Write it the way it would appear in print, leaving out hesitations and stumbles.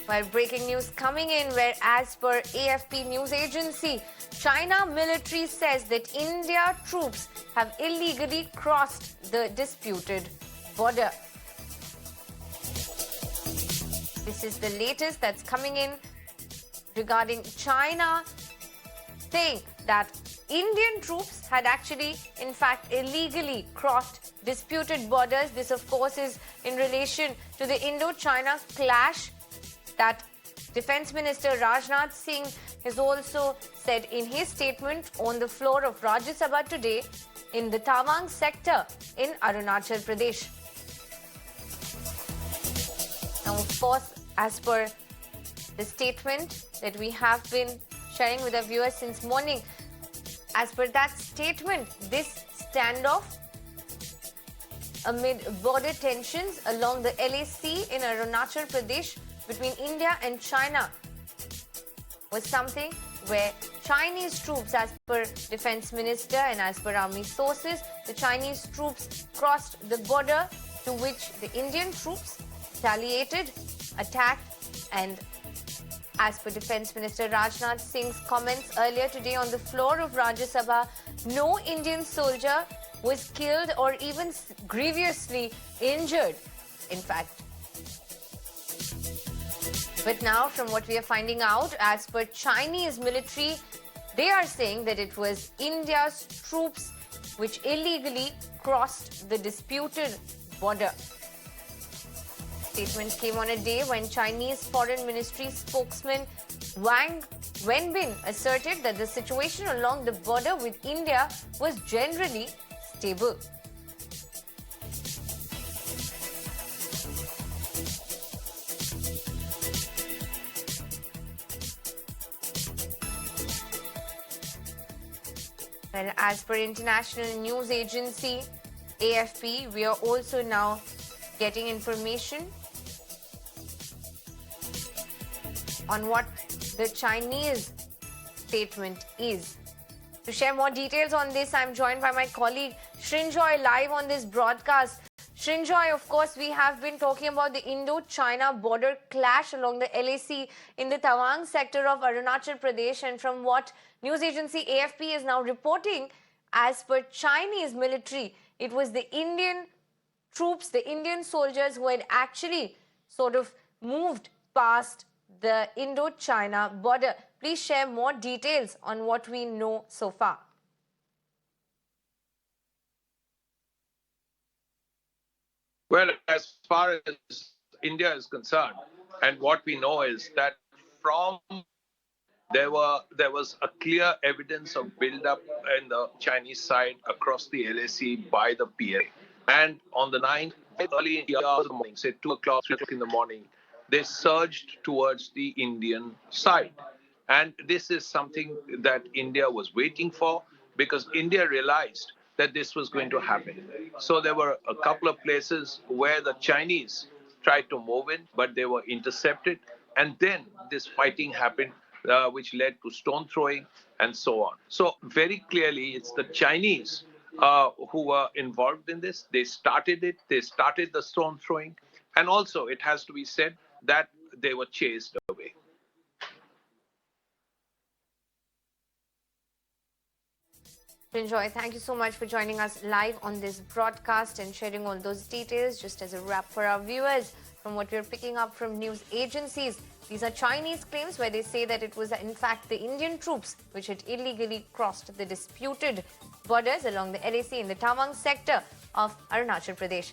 Well, breaking news coming in where, as per AFP news agency, China military says that India troops have illegally crossed the disputed border. This is the latest that's coming in regarding China saying that Indian troops had actually, in fact, illegally crossed disputed borders. This, of course, is in relation to the Indo-China clash that Defence Minister Rajnath Singh has also said in his statement on the floor of Rajya Sabha today in the Tawang sector in Arunachal Pradesh. Now, of course, as per the statement that we have been sharing with our viewers since morning, as per that statement, this standoff amid border tensions along the LAC in Arunachal Pradesh between India and China was something where Chinese troops, as per Defence Minister and as per army sources, the Chinese troops crossed the border, to which the Indian troops retaliated, attacked, and as per Defence Minister Rajnath Singh's comments earlier today on the floor of Rajya Sabha, no Indian soldier was killed or even grievously injured, in fact. But now, from what we are finding out, as per Chinese military, they are saying that it was India's troops which illegally crossed the disputed border. Statement came on a day when Chinese Foreign Ministry spokesman Wang Wenbin asserted that the situation along the border with India was generally stable. Well, as per international news agency AFP, we are also now getting information on what the Chinese statement is. To share more details on this, I'm joined by my colleague Srinjoy live on this broadcast. Srinjoy, of course, we have been talking about the Indo-China border clash along the LAC in the Tawang sector of Arunachal Pradesh, and from what news agency AFP is now reporting, as per Chinese military, it was the Indian troops, the Indian soldiers who had actually sort of moved past the Indo-China border. Please share more details on what we know so far. Well, as far as India is concerned, and what we know is that there was a clear evidence of build-up in the Chinese side across the LAC by the PA. And on the 9th, early in the hours of the morning, say 2 o'clock, 3 o'clock in the morning, they surged towards the Indian side. And this is something that India was waiting for, because India realized that this was going to happen. So there were a couple of places where the Chinese tried to move in, but they were intercepted. And then this fighting happened, which led to stone throwing and so on. So very clearly, it's the Chinese who were involved in this. They started it. They started the stone throwing. And also, it has to be said that they were chased away. Srinjoy, thank you so much for joining us live on this broadcast and sharing all those details. Just as a wrap for our viewers, from what we're picking up from news agencies, these are Chinese claims where they say that it was in fact the Indian troops which had illegally crossed the disputed borders along the LAC in the Tawang sector of Arunachal Pradesh.